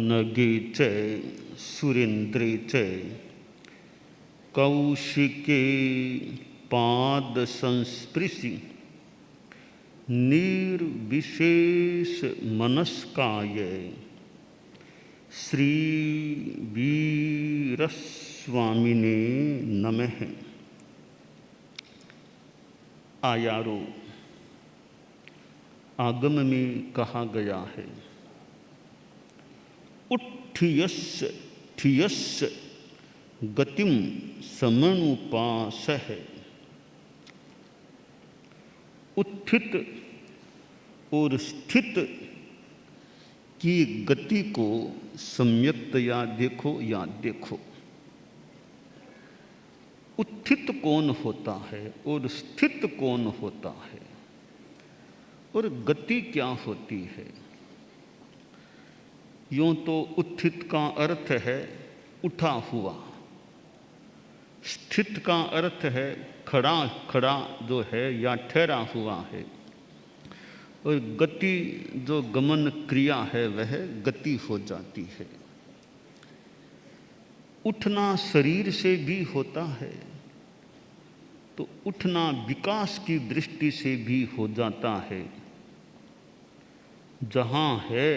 नगे च सुरेन्द्रे च कौशिके पाद संस्पृशि निर्विशेष मनस्काय श्री वीरस्वामिने नमः। आयारो आगम में कहा गया है, उत्ठियस्य ठियस्य गतिम समनुपासः। उत्थित और स्थित की गति को सम्यक्तया देखो या देखो। उत्थित कौन होता है और स्थित कौन होता है और गति क्या होती है? यूं तो उत्थित का अर्थ है उठा हुआ, स्थित का अर्थ है खड़ा खड़ा जो है या ठहरा हुआ है, और गति जो गमन क्रिया है वह गति हो जाती है। उठना शरीर से भी होता है, तो उठना विकास की दृष्टि से भी हो जाता है। जहाँ है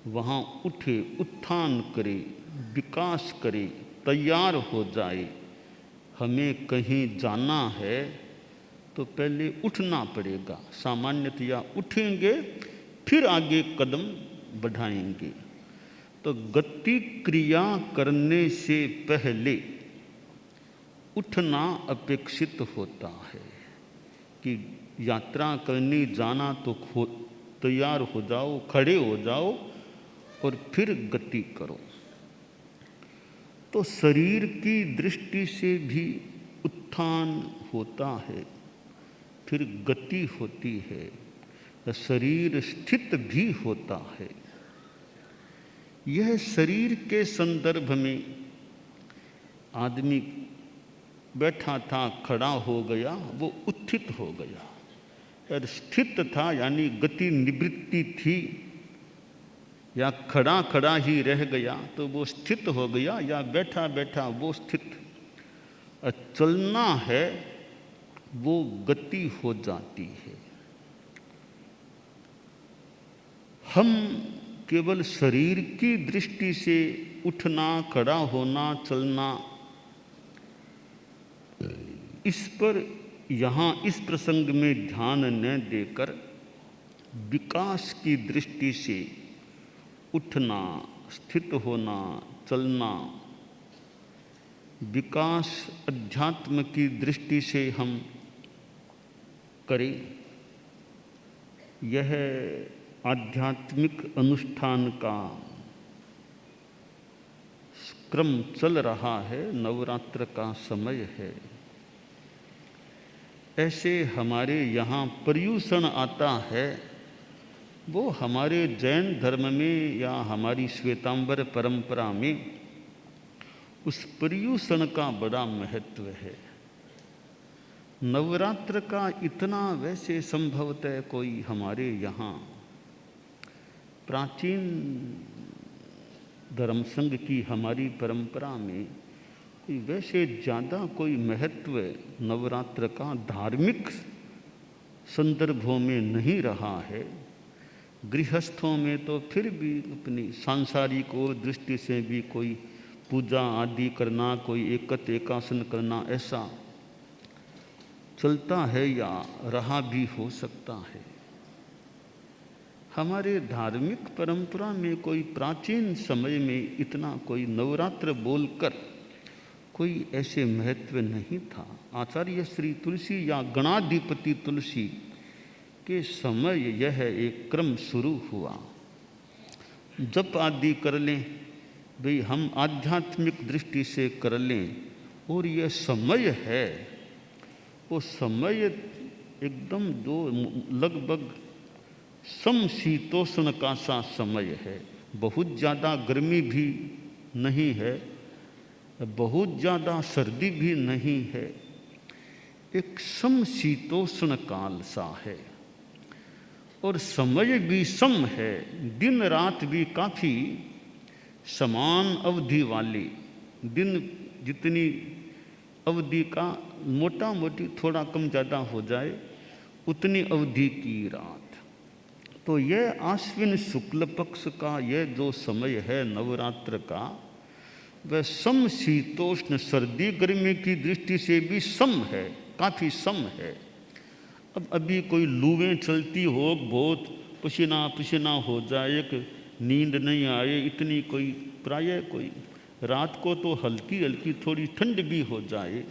वहाँ उठे, उत्थान करे, विकास करे, तैयार हो जाए। हमें कहीं जाना है तो पहले उठना पड़ेगा। सामान्यतया उठेंगे फिर आगे कदम बढ़ाएंगे। तो गति क्रिया करने से पहले उठना अपेक्षित होता है कि यात्रा करने जाना तो तैयार हो जाओ, खड़े हो जाओ और फिर गति करो। तो शरीर की दृष्टि से भी उत्थान होता है, फिर गति होती है। शरीर स्थित भी होता है। यह शरीर के संदर्भ में आदमी बैठा था, खड़ा हो गया, वो उत्थित हो गया। और स्थित था यानी गति निवृत्ति थी, या खड़ा खड़ा ही रह गया तो वो स्थित हो गया, या बैठा बैठा वो स्थित। चलना है वो गति हो जाती है। हम केवल शरीर की दृष्टि से उठना, खड़ा होना, चलना, इस पर यहाँ इस प्रसंग में ध्यान न देकर विकास की दृष्टि से उठना, स्थित होना, चलना, विकास अध्यात्म की दृष्टि से हम करें। यह आध्यात्मिक अनुष्ठान का क्रम चल रहा है, नवरात्र का समय है। ऐसे हमारे यहाँ पर्युषण आता है, वो हमारे जैन धर्म में या हमारी श्वेतांबर परंपरा में उस पर्युषण का बड़ा महत्व है। नवरात्र का इतना वैसे संभवतः कोई हमारे यहाँ प्राचीन धर्म संघ की हमारी परंपरा में वैसे ज़्यादा कोई महत्व नवरात्र का धार्मिक संदर्भों में नहीं रहा है। गृहस्थों में तो फिर भी अपनी सांसारिक और दृष्टि से भी कोई पूजा आदि करना, कोई एकत एकासन करना, ऐसा चलता है या रहा भी हो सकता है। हमारे धार्मिक परंपरा में कोई प्राचीन समय में इतना कोई नवरात्र बोलकर कोई ऐसे महत्व नहीं था। आचार्य श्री तुलसी या गणाधिपति तुलसी के समय यह एक क्रम शुरू हुआ। जप आदि कर लें भाई, हम आध्यात्मिक दृष्टि से कर लें, और यह समय है वो समय एकदम जो लगभग समशीतोष्ण का सा समय है। बहुत ज़्यादा गर्मी भी नहीं है, बहुत ज़्यादा सर्दी भी नहीं है, एक समशीतोष्ण काल सा है। और समय भी सम है, दिन रात भी काफ़ी समान अवधि वाली दिन, जितनी अवधि का मोटा मोटी थोड़ा कम ज़्यादा हो जाए उतनी अवधि की रात। तो यह आश्विन शुक्ल पक्ष का यह जो समय है नवरात्र का, वह सम शीतोष्ण, सर्दी गर्मी की दृष्टि से भी सम है, काफ़ी सम है। अब अभी कोई लूएं चलती हो, बहुत पसीना पसीना हो जाए, एक नींद नहीं आए, इतनी कोई प्रायः कोई रात को तो हल्की हल्की थोड़ी ठंड भी हो जाए,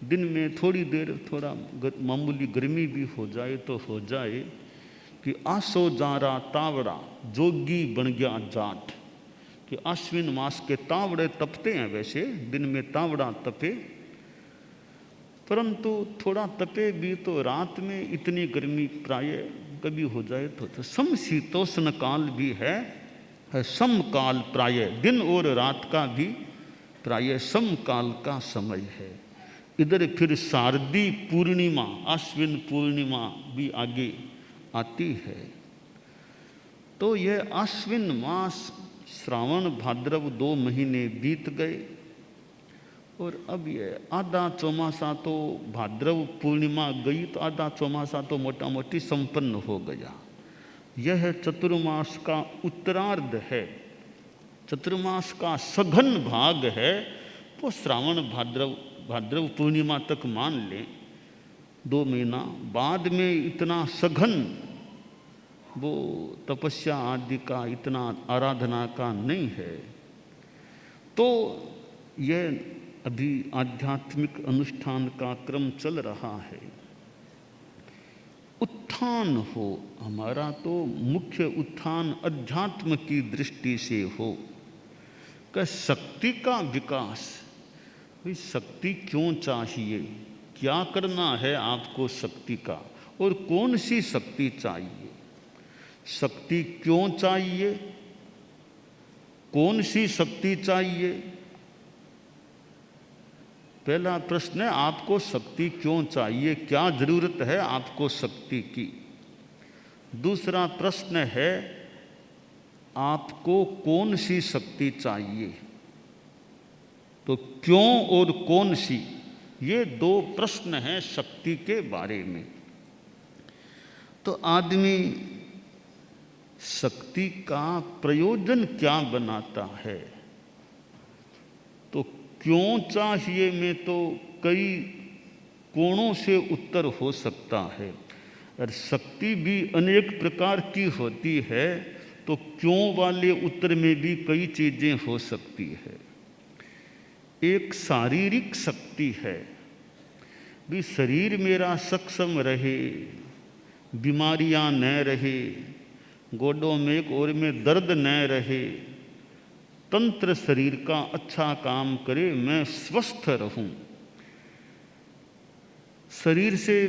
दिन में थोड़ी देर थोड़ा मामूली गर्मी भी हो जाए तो हो जाए कि आसो जारा तावड़ा जोगी बन गया जाट, कि आश्विन मास के तावड़े तपते हैं, वैसे दिन में तावड़ा तपे, परंतु थोड़ा तपे भी तो रात में इतनी गर्मी प्रायः कभी हो जाए तो समशीतोष्ण काल भी है समकाल, प्रायः दिन और रात का भी प्रायः समकाल का समय है। इधर फिर शारदी पूर्णिमा, आश्विन पूर्णिमा भी आगे आती है। तो यह आश्विन मास, श्रावण भाद्रव 2 महीने बीत गए और अब ये आधा चौमासा तो भाद्रव पूर्णिमा गई तो आधा चौमासा तो मोटा मोटी संपन्न हो गया। यह चतुर्मास का उत्तरार्ध है, चतुर्मास का सघन भाग है, तो श्रावण भाद्रव पूर्णिमा तक मान लें 2 महीना, बाद में इतना सघन वो तपस्या आदि का, इतना आराधना का नहीं है। तो यह अभी आध्यात्मिक अनुष्ठान का क्रम चल रहा है। उत्थान हो हमारा, तो मुख्य उत्थान अध्यात्म की दृष्टि से हो, कि शक्ति का विकास। भाई शक्ति क्यों चाहिए, क्या करना है आपको शक्ति का, और कौन सी शक्ति चाहिए, शक्ति क्यों चाहिए, कौन सी शक्ति चाहिए। पहला प्रश्न है आपको शक्ति क्यों चाहिए, क्या जरूरत है आपको शक्ति की। दूसरा प्रश्न है आपको कौन सी शक्ति चाहिए। तो क्यों और कौन सी, ये 2 प्रश्न हैं शक्ति के बारे में। तो आदमी शक्ति का प्रयोजन क्या बनाता है, तो क्यों चाहिए में तो कई कोणों से उत्तर हो सकता है, और शक्ति भी अनेक प्रकार की होती है, तो क्यों वाले उत्तर में भी कई चीज़ें हो सकती है। एक शारीरिक शक्ति है, भी शरीर मेरा सक्षम रहे, बीमारियां न रहे, गोडों में और में दर्द न रहे, तंत्र शरीर का अच्छा काम करे, मैं स्वस्थ रहूं, शरीर से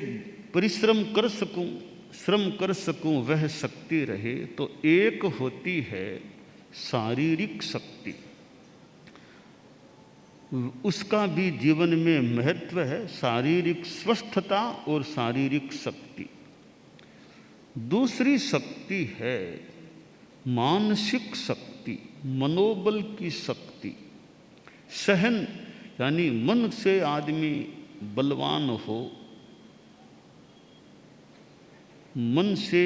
परिश्रम कर सकूं, श्रम कर सकूं, वह शक्ति रहे। तो एक होती है शारीरिक शक्ति, उसका भी जीवन में महत्व है, शारीरिक स्वस्थता और शारीरिक शक्ति। दूसरी शक्ति है मानसिक शक्ति, मनोबल की शक्ति, सहन, यानी मन से आदमी बलवान हो, मन से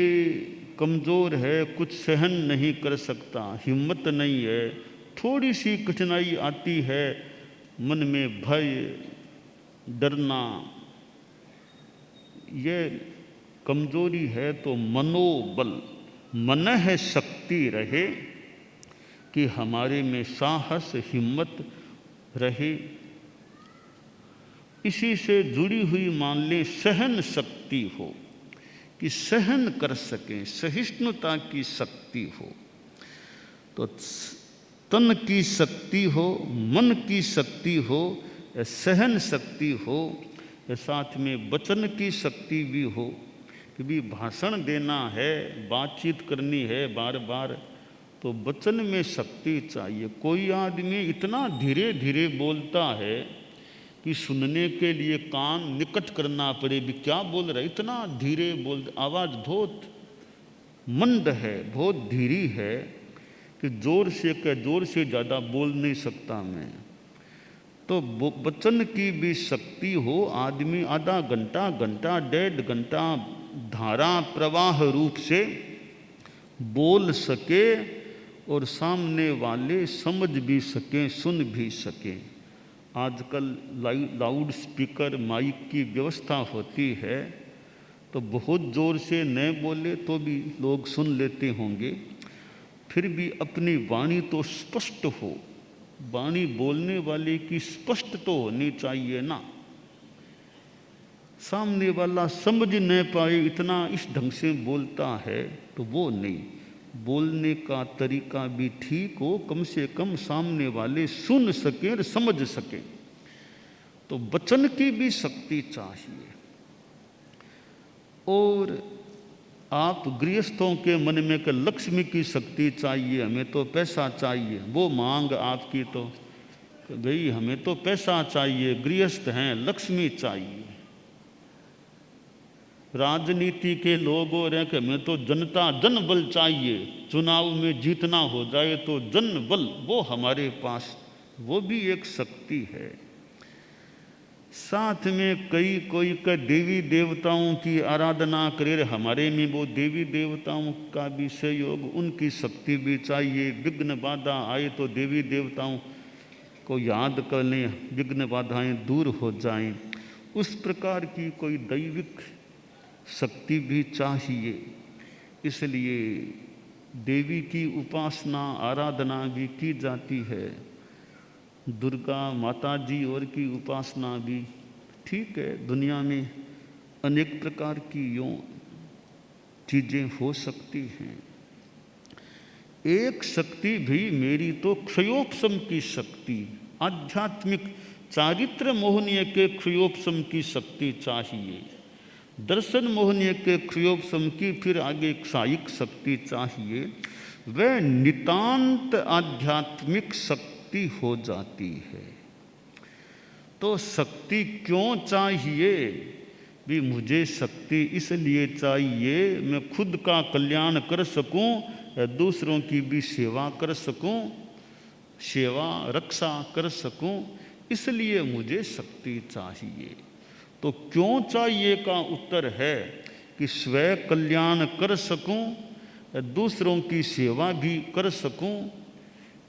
कमज़ोर है, कुछ सहन नहीं कर सकता, हिम्मत नहीं है, थोड़ी सी कठिनाई आती है, मन में भय, डरना, ये कमजोरी है। तो मनोबल, मन है शक्ति रहे कि हमारे में साहस, हिम्मत रहे। इसी से जुड़ी हुई मान लें सहन शक्ति हो, कि सहन कर सकें, सहिष्णुता की शक्ति हो। तो तन की शक्ति हो, मन की शक्ति हो, सहन शक्ति हो, साथ में वचन की शक्ति भी हो, कि भी भाषण देना है, बातचीत करनी है बार बार, तो वचन में शक्ति चाहिए। कोई आदमी इतना धीरे धीरे बोलता है कि सुनने के लिए कान निकट करना पड़े, भी क्या बोल रहा है, इतना धीरे बोल, आवाज़ बहुत मंद है, बहुत धीरी है, कि जोर से ज़्यादा बोल नहीं सकता मैं। तो वचन की भी शक्ति हो, आदमी आधा घंटा, घंटा, 1.5 घंटा धारा प्रवाह रूप से बोल सके और सामने वाले समझ भी सकें, सुन भी सकें। आजकल लाउड स्पीकर माइक की व्यवस्था होती है, तो बहुत ज़ोर से न बोले तो भी लोग सुन लेते होंगे। फिर भी अपनी वाणी तो स्पष्ट हो, वाणी बोलने वाले की स्पष्ट तो होनी चाहिए ना। सामने वाला समझ न पाए इतना इस ढंग से बोलता है तो वो नहीं। बोलने का तरीका भी ठीक हो, कम से कम सामने वाले सुन सकें और समझ सकें। तो वचन की भी शक्ति चाहिए। और आप गृहस्थों के मन में कि लक्ष्मी की शक्ति चाहिए, हमें तो पैसा चाहिए, वो मांग आपकी तो भाई हमें तो पैसा चाहिए, गृहस्थ हैं, लक्ष्मी चाहिए। राजनीति के लोग हो रहे हैं कि हमें तो जनता जनबल चाहिए, चुनाव में जीतना हो जाए तो जनबल वो हमारे पास, वो भी एक शक्ति है। साथ में कोई का देवी देवताओं की आराधना करे, हमारे में वो देवी देवताओं का भी सहयोग, उनकी शक्ति भी चाहिए। विघ्न बाधा आए तो देवी देवताओं को याद कर लें, विघ्न बाधाएं दूर हो जाएं। उस प्रकार की कोई दैविक शक्ति भी चाहिए। इसलिए देवी की उपासना आराधना भी की जाती है। दुर्गा माता जी और की उपासना भी ठीक है। दुनिया में अनेक प्रकार की यूँ चीज़ें हो सकती हैं। एक शक्ति भी मेरी तो क्षयोपशम की शक्ति, आध्यात्मिक चारित्र मोहनीय के क्षयोपशम की शक्ति चाहिए। दर्शन मोहनीय के क्षयोपशम की फिर आगे क्षायिक शक्ति चाहिए। वह नितांत आध्यात्मिक शक्ति हो जाती है। तो शक्ति क्यों चाहिए भी? मुझे शक्ति इसलिए चाहिए मैं खुद का कल्याण कर सकूं, दूसरों की भी सेवा कर सकूं, सेवा रक्षा कर सकूं, इसलिए मुझे शक्ति चाहिए। तो क्यों चाहिए का उत्तर है कि स्वयं कल्याण कर सकूं, दूसरों की सेवा भी कर सकूं,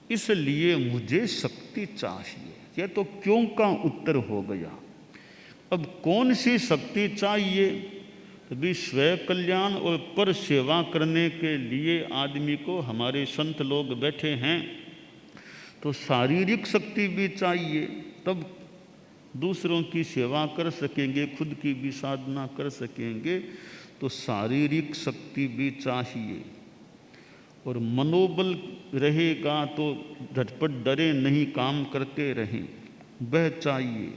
इसलिए मुझे शक्ति चाहिए। यह तो क्यों का उत्तर हो गया। अब कौन सी शक्ति चाहिए? तो भी स्वयं कल्याण और पर सेवा करने के लिए आदमी को, हमारे संत लोग बैठे हैं, तो शारीरिक शक्ति भी चाहिए, तब दूसरों की सेवा कर सकेंगे, खुद की भी साधना कर सकेंगे। तो शारीरिक शक्ति भी चाहिए। और मनोबल रहेगा तो झटपट डरे नहीं, काम करते रहें, वह चाहिए।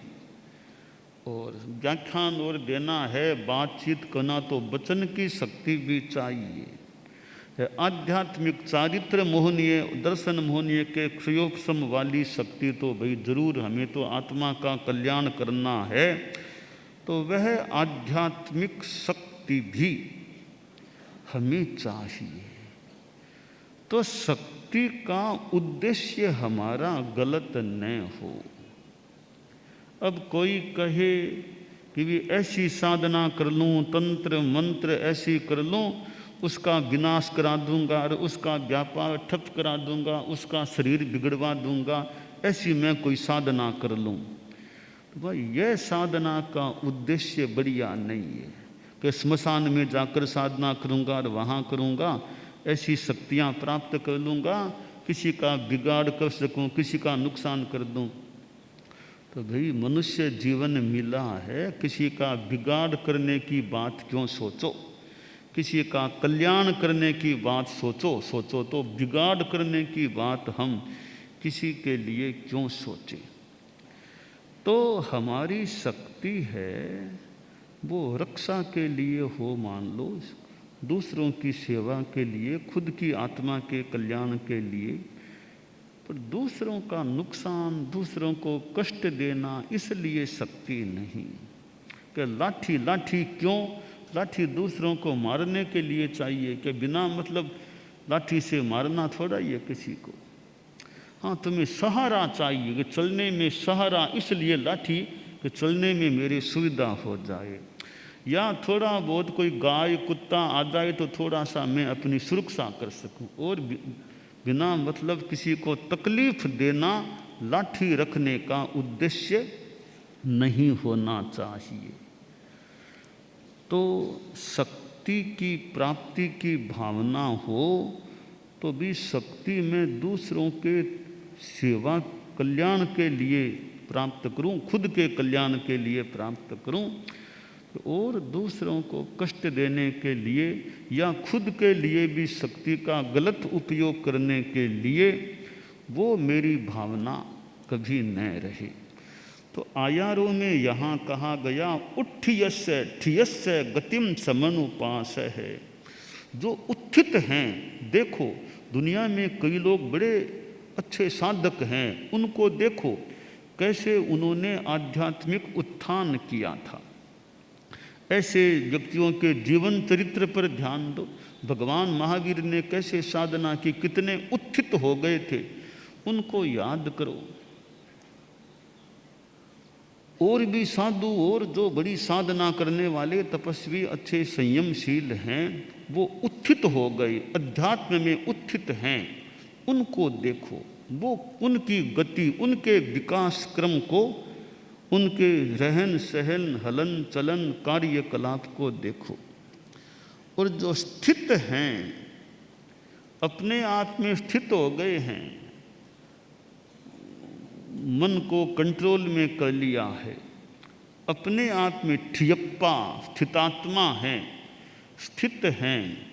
और व्याख्यान और देना है, बातचीत करना, तो वचन की शक्ति भी चाहिए। आध्यात्मिक चारित्र मोहनीय, दर्शन मोहनीय के क्षयोपशम वाली शक्ति तो भाई जरूर, हमें तो आत्मा का कल्याण करना है, तो वह आध्यात्मिक शक्ति भी हमें चाहिए। तो शक्ति का उद्देश्य हमारा गलत न हो। अब कोई कहे कि भी ऐसी साधना कर लूँ, तंत्र मंत्र ऐसी कर लूँ, उसका विनाश करा दूंगा और उसका व्यापार ठप करा दूंगा, उसका शरीर बिगड़वा दूंगा, ऐसी मैं कोई साधना कर लूँ। तो भाई यह साधना का उद्देश्य बढ़िया नहीं है कि स्मशान में जाकर साधना करूंगा और वहाँ करूंगा, ऐसी शक्तियाँ प्राप्त कर लूँगा, किसी का बिगाड़ कर सकूँ, किसी का नुकसान कर दूँ। तो भाई मनुष्य जीवन मिला है, किसी का बिगाड़ करने की बात क्यों सोचो, किसी का कल्याण करने की बात सोचो तो बिगाड़ करने की बात हम किसी के लिए क्यों सोचें। तो हमारी शक्ति है वो रक्षा के लिए हो, मान लो, दूसरों की सेवा के लिए, खुद की आत्मा के कल्याण के लिए, पर दूसरों का नुकसान, दूसरों को कष्ट देना, इसलिए शक्ति नहीं। कि लाठी क्यों? लाठी दूसरों को मारने के लिए चाहिए कि बिना मतलब लाठी से मारना थोड़ा ही है किसी को। हाँ, तुम्हें सहारा चाहिए कि चलने में सहारा, इसलिए लाठी कि चलने में मेरी सुविधा हो जाए, या थोड़ा बहुत कोई गाय कुत्ता आ जाए तो थोड़ा सा मैं अपनी सुरक्षा कर सकूं, और बिना मतलब किसी को तकलीफ देना लाठी रखने का उद्देश्य नहीं होना चाहिए। तो शक्ति की प्राप्ति की भावना हो तो भी शक्ति में दूसरों के सेवा कल्याण के लिए प्राप्त करूं, खुद के कल्याण के लिए प्राप्त करूं, और दूसरों को कष्ट देने के लिए या खुद के लिए भी शक्ति का गलत उपयोग करने के लिए वो मेरी भावना कभी न रहे। तो आयारों में यहाँ कहा गया उत्थियस्य ठियस्य गतिम समनुपास है। जो उत्थित हैं, देखो दुनिया में कई लोग बड़े अच्छे साधक हैं, उनको देखो कैसे उन्होंने आध्यात्मिक उत्थान किया था। ऐसे व्यक्तियों के जीवन चरित्र पर ध्यान दो। भगवान महावीर ने कैसे साधना की, कितने उत्थित हो गए थे, उनको याद करो। और भी साधु और जो बड़ी साधना करने वाले तपस्वी अच्छे संयमशील हैं, वो उत्थित हो गए, अध्यात्म में उत्थित हैं, उनको देखो। वो उनकी गति, उनके विकास क्रम को, उनके रहन सहन हलन चलन कार्यकलाप को देखो। और जो स्थित हैं, अपने आप में स्थित हो गए हैं, मन को कंट्रोल में कर लिया है, अपने आप में ठियप्पा स्थितात्मा हैं, स्थित हैं,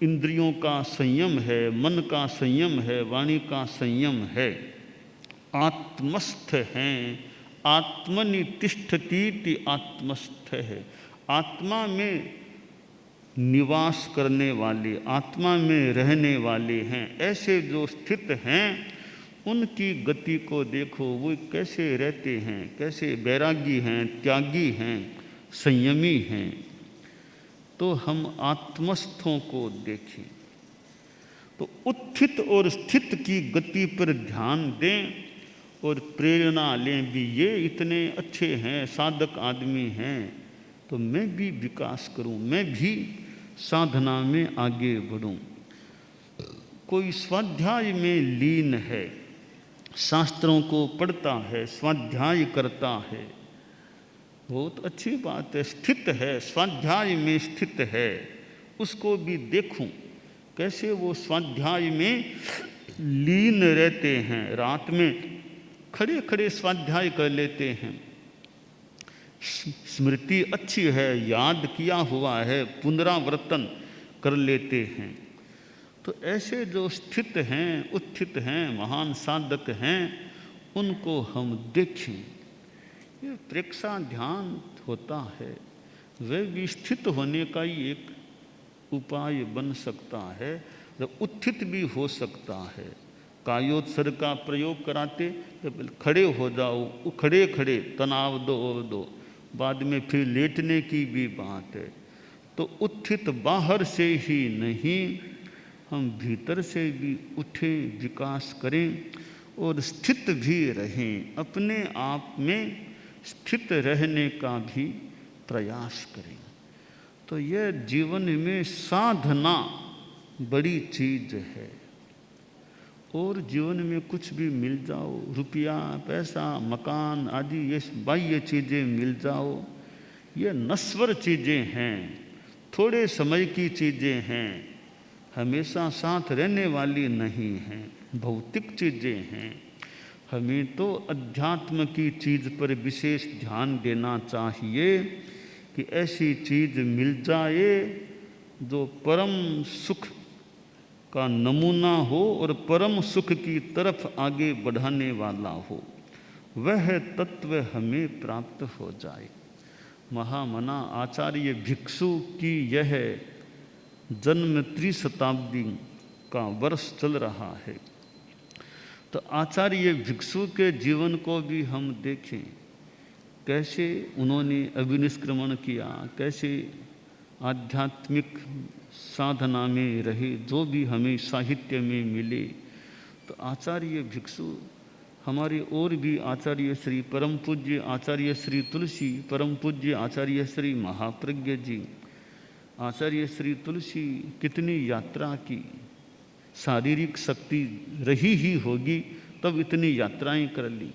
इंद्रियों का संयम है, मन का संयम है, वाणी का संयम है, आत्मस्थ हैं, आत्मनि तिष्ठतीति आत्मस्थ है, आत्मा में निवास करने वाले, आत्मा में रहने वाले हैं। ऐसे जो स्थित हैं, उनकी गति को देखो, वो कैसे रहते हैं, कैसे बैरागी हैं, त्यागी हैं, संयमी हैं। तो हम आत्मस्थों को देखें, तो उत्थित और स्थित की गति पर ध्यान दें और प्रेरणा लें भी, ये इतने अच्छे हैं, साधक आदमी हैं, तो मैं भी विकास करूं, मैं भी साधना में आगे बढ़ूं। कोई स्वाध्याय में लीन है, शास्त्रों को पढ़ता है, स्वाध्याय करता है, बहुत अच्छी बात है, स्थित है, स्वाध्याय में स्थित है, उसको भी देखूं कैसे वो स्वाध्याय में लीन रहते हैं। रात में खड़े खड़े स्वाध्याय कर लेते हैं, स्मृति अच्छी है, याद किया हुआ है, पुनरावर्तन कर लेते हैं। तो ऐसे जो स्थित हैं, उत्थित हैं, महान साधक हैं, उनको हम देखें। ये प्रेक्षा ध्यान होता है, वह भी स्थित होने का ही एक उपाय बन सकता है, जब उत्थित भी हो सकता है। कायोत्सर्ग का प्रयोग कराते तो खड़े हो जाओ, खड़े खड़े तनाव दो, बाद में फिर लेटने की भी बात है। तो उत्थित बाहर से ही नहीं, हम भीतर से भी उठें, विकास करें और स्थित भी रहें, अपने आप में स्थित रहने का भी प्रयास करें। तो यह जीवन में साधना बड़ी चीज है। और जीवन में कुछ भी मिल जाओ, रुपया पैसा मकान आदि ये बाह्य चीज़ें मिल जाओ, ये नश्वर चीज़ें हैं, थोड़े समय की चीज़ें हैं, हमेशा साथ रहने वाली नहीं हैं, भौतिक चीज़ें हैं। हमें तो अध्यात्म की चीज़ पर विशेष ध्यान देना चाहिए कि ऐसी चीज़ मिल जाए जो परम सुख का नमूना हो और परम सुख की तरफ आगे बढ़ाने वाला हो, वह तत्व हमें प्राप्त हो जाए। महामना आचार्य भिक्षु की यह जन्म 3 शताब्दी का वर्ष चल रहा है। तो आचार्य भिक्षु के जीवन को भी हम देखें, कैसे उन्होंने अभिनिष्क्रमण किया, कैसे आध्यात्मिक साधना में रहे, जो भी हमें साहित्य में मिले। तो आचार्य भिक्षु हमारे और भी आचार्य श्री परम पूज्य आचार्य श्री तुलसी, परम पूज्य आचार्य श्री महाप्रज्ञ जी, आचार्य श्री तुलसी कितनी यात्रा की, शारीरिक शक्ति रही ही होगी तब इतनी यात्राएं कर ली।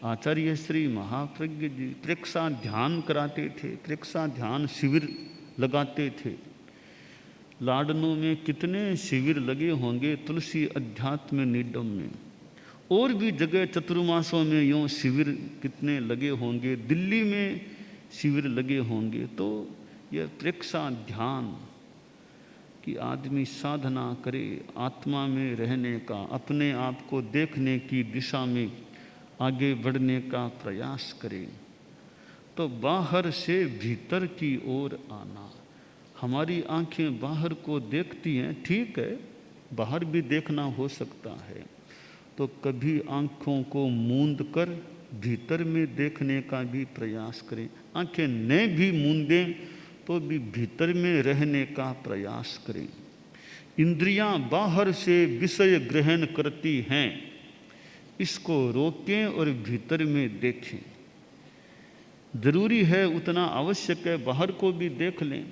आचार्य श्री महाप्रज्ञ जी प्रेक्षा ध्यान कराते थे, प्रेक्षा ध्यान शिविर लगाते थे। लाडनों में कितने शिविर लगे होंगे, तुलसी अध्यात्म निडम में, और भी जगह चतुर्मासों में यूँ शिविर कितने लगे होंगे, दिल्ली में शिविर लगे होंगे। तो यह प्रेक्षा ध्यान कि आदमी साधना करे, आत्मा में रहने का, अपने आप को देखने की दिशा में आगे बढ़ने का प्रयास करे। तो बाहर से भीतर की ओर आना। हमारी आंखें बाहर को देखती हैं, ठीक है, बाहर भी देखना हो सकता है, तो कभी आंखों को मूंद कर भीतर में देखने का भी प्रयास करें। आंखें न भी मूंदें तो भी भीतर में रहने का प्रयास करें। इंद्रियां बाहर से विषय ग्रहण करती हैं, इसको रोकें और भीतर में देखें। जरूरी है, उतना आवश्यक है, बाहर को भी देख लें,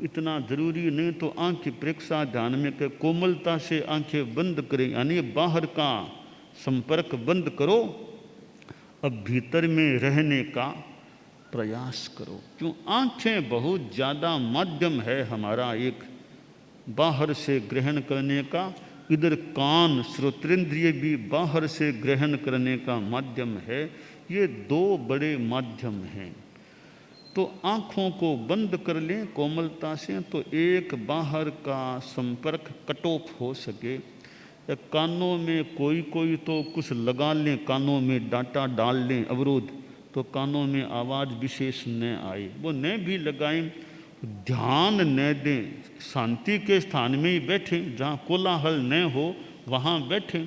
इतना जरूरी नहीं तो आंख प्रेक्षा ध्यान में के कोमलता से आंखें बंद करें, यानी बाहर का संपर्क बंद करो, अब भीतर में रहने का प्रयास करो। क्यों? आंखें बहुत ज़्यादा माध्यम है हमारा एक बाहर से ग्रहण करने का, इधर कान श्रोत्रेंद्रिय भी बाहर से ग्रहण करने का माध्यम है। ये दो बड़े माध्यम हैं। तो आँखों को बंद कर लें कोमलता से, तो एक बाहर का संपर्क कट ऑफ हो सके। या कानों में कोई कोई तो कुछ लगा लें, कानों में डाटा डाल लें अवरोध, तो कानों में आवाज़ विशेष न आए, वो न भी लगाएं। ध्यान न दें, शांति के स्थान में ही बैठें, जहाँ कोलाहल न हो वहाँ बैठें।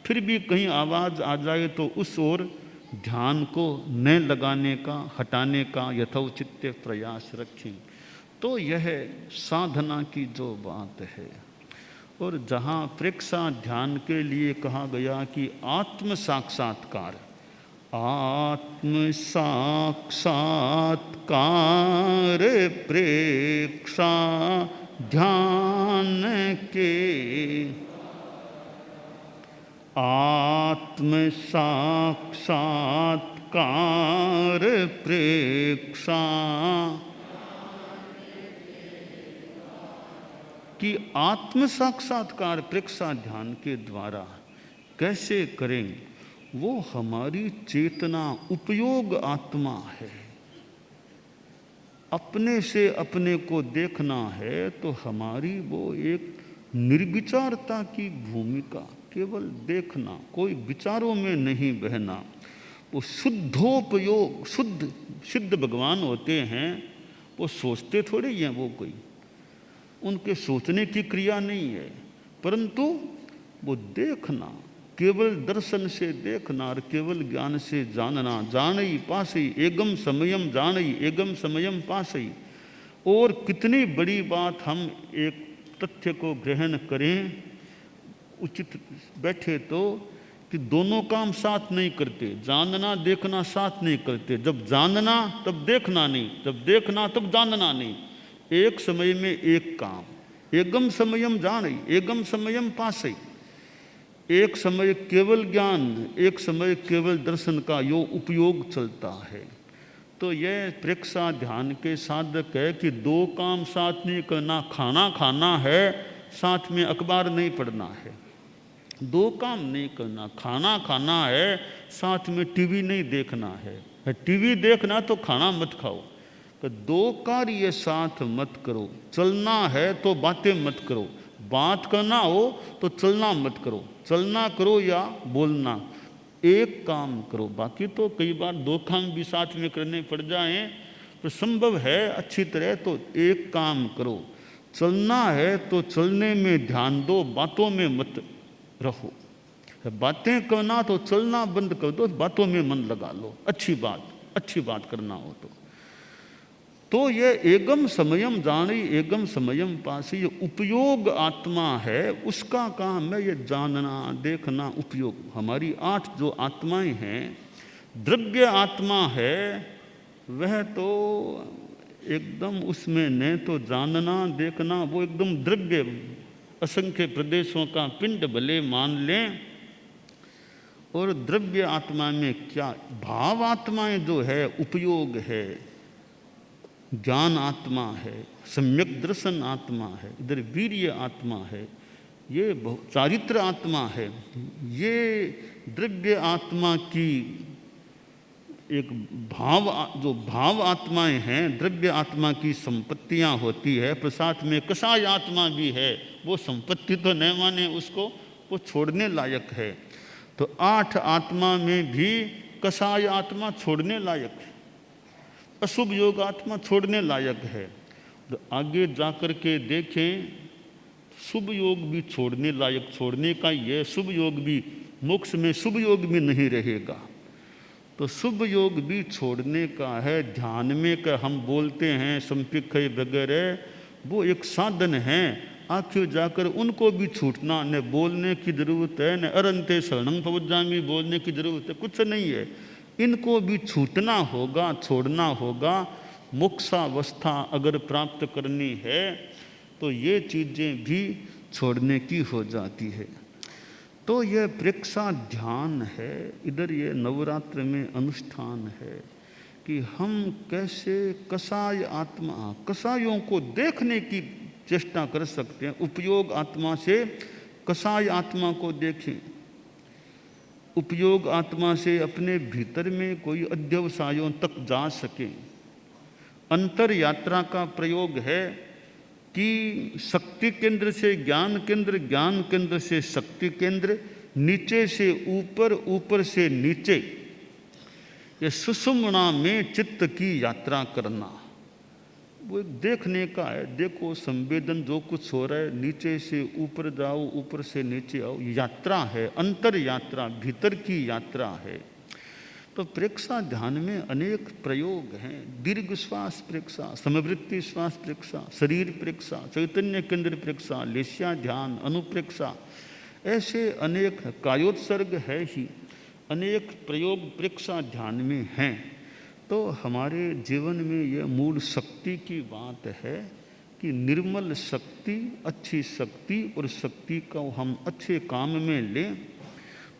फिर भी कहीं आवाज़ आ जाए तो उस ओर ध्यान को न लगाने का, हटाने का यथोचित प्रयास रखें। तो यह साधना की जो बात है। और जहाँ प्रेक्षा ध्यान के लिए कहा गया कि आत्म साक्षात्कार, आत्म साक्षात्कार प्रेक्षा ध्यान के, आत्म साक्षात्कार प्रेक्षा, कि आत्म साक्षात्कार प्रेक्षा ध्यान के द्वारा कैसे करें, वो हमारी चेतना उपयोग आत्मा है। अपने से अपने को देखना है तो हमारी वो एक निर्विचारता की भूमिका, केवल देखना, कोई विचारों में नहीं बहना। वो शुद्धोपयोग, शुद्ध सिद्ध भगवान होते हैं, वो सोचते थोड़े ही हैं, वो कोई उनके सोचने की क्रिया नहीं है, परंतु वो देखना, केवल दर्शन से देखना और केवल ज्ञान से जानना। जानई पासई एगम समयम जानई एगम समयम पासई। और कितनी बड़ी बात हम एक तथ्य को ग्रहण करें उचित बैठे तो, कि दोनों काम साथ नहीं करते, जानना देखना साथ नहीं करते। जब जानना तब देखना नहीं, जब देखना तब जानना नहीं। एक समय में एक काम, एगम समयम जानई एगम समयम पासई। एक समय केवल ज्ञान, एक समय केवल दर्शन का यो उपयोग चलता है। तो यह प्रेक्षा ध्यान के साधक है कि दो काम साथ नहीं करना। खाना खाना है, साथ में अखबार नहीं पढ़ना है, दो काम नहीं करना। खाना खाना है, साथ में टीवी नहीं देखना है। टीवी देखना तो खाना मत खाओ। तो दो कार्य साथ मत करो। चलना है तो बातें मत करो, बात करना हो तो चलना मत करो। चलना करो या बोलना, एक काम करो। बाकी तो कई बार दो काम भी साथ में करने पड़ जाएं, तो संभव है अच्छी तरह तो एक काम करो। चलना है तो चलने में ध्यान दो, बातों में मत रहो। बातें करना तो चलना बंद कर दो, बातों में मन लगा लो। अच्छी बात करना हो तो ये एगम समयम जानी एगम समयम पासी, ये उपयोग आत्मा है, उसका काम है ये जानना देखना उपयोग। हमारी 8 जो आत्माएं हैं, द्रव्य आत्मा है वह तो एकदम उसमें न तो जानना देखना, वो एकदम द्रव्य असंख्य प्रदेशों का पिंड भले मान लें। और द्रव्य आत्मा में क्या भाव आत्माएं जो है उपयोग है, ज्ञान आत्मा है, सम्यक दर्शन आत्मा है, इधर वीर्य आत्मा है, ये चारित्र आत्मा है। ये द्रव्य आत्मा की एक जो भाव आत्माएं हैं, द्रव्य आत्मा की संपत्तियां होती है। प्रसाद में कसाय आत्मा भी है, वो संपत्ति तो न माने उसको, वो छोड़ने लायक है। तो 8 आत्मा में भी कसाय आत्मा छोड़ने लायक है, अशुभ योग आत्मा छोड़ने लायक है। तो आगे जाकर के देखें, शुभ योग भी छोड़ने लायक, छोड़ने का ये शुभ योग भी, मोक्ष में शुभ योग भी नहीं रहेगा। तो शुभ योग भी छोड़ने का है। ध्यान में का हम बोलते हैं संपिख वगैरह, वो एक साधन है, आखिर जाकर उनको भी छूटना। न बोलने की ज़रूरत है, न अरंते शरणं पवज्जामि बोलने की ज़रूरत है, कुछ नहीं है। इनको भी छूटना होगा, छोड़ना होगा। मोक्षावस्था अगर प्राप्त करनी है तो ये चीज़ें भी छोड़ने की हो जाती है। तो यह प्रेक्षा ध्यान है, इधर ये नवरात्र में अनुष्ठान है कि हम कैसे कसाय आत्मा, कसायों को देखने की चेष्टा कर सकते हैं। उपयोग आत्मा से कसाय आत्मा को देखें, उपयोग आत्मा से अपने भीतर में कोई अध्यवसायों तक जा सकें। अंतर यात्रा का प्रयोग है कि शक्ति केंद्र से ज्ञान केंद्र, ज्ञान केंद्र से शक्ति केंद्र, नीचे से ऊपर, ऊपर से नीचे, ये सुषुम्ना में चित्त की यात्रा करना, वो एक देखने का है। देखो संवेदन जो कुछ हो रहा है, नीचे से ऊपर जाओ, ऊपर से नीचे आओ, यात्रा है, अंतर यात्रा, भीतर की यात्रा है। तो प्रेक्षा ध्यान में अनेक प्रयोग हैं। दीर्घ श्वास प्रेक्षा, समवृत्ति श्वास प्रेक्षा, शरीर प्रेक्षा, चैतन्य केंद्र प्रेक्षा, लेस्या ध्यान, अनुप्रेक्षा, ऐसे अनेक, कायोत्सर्ग है ही, अनेक प्रयोग प्रेक्षा ध्यान में हैं। तो हमारे जीवन में यह मूल शक्ति की बात है कि निर्मल शक्ति, अच्छी शक्ति, और शक्ति को हम अच्छे काम में लें।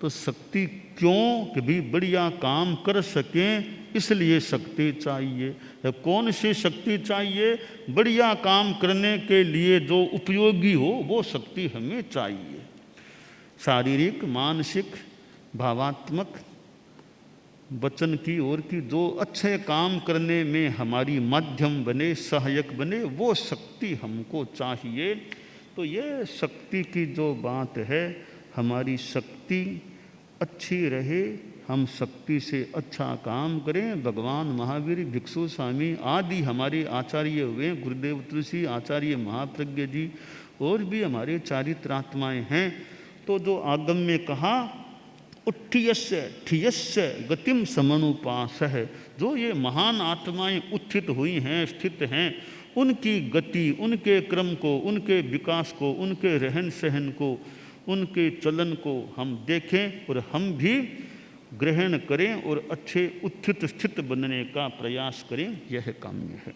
तो शक्ति क्यों कि भी बढ़िया काम कर सकें, इसलिए शक्ति चाहिए। कौन सी शक्ति चाहिए? बढ़िया काम करने के लिए जो उपयोगी हो वो शक्ति हमें चाहिए। शारीरिक, मानसिक, भावात्मक, वचन की ओर की जो अच्छे काम करने में हमारी माध्यम बने, सहायक बने, वो शक्ति हमको चाहिए। तो ये शक्ति की जो बात है, हमारी शक्ति अच्छी रहे, हम शक्ति से अच्छा काम करें। भगवान महावीर, भिक्षु स्वामी आदि हमारे आचार्य हुए, गुरुदेव तुलसी, आचार्य महाप्रज्ञ जी, और भी हमारे चारित्रात्माएं हैं। तो जो आगम में कहा, उत्थियस्य ठियस्य गतिम समनुपास है, जो ये महान आत्माएं उत्थित हुई हैं, स्थित हैं, उनकी गति, उनके क्रम को, उनके विकास को, उनके रहन सहन को, उनके चलन को हम देखें और हम भी ग्रहण करें और अच्छे उत्थित स्थित बनने का प्रयास करें, यह काम्य है।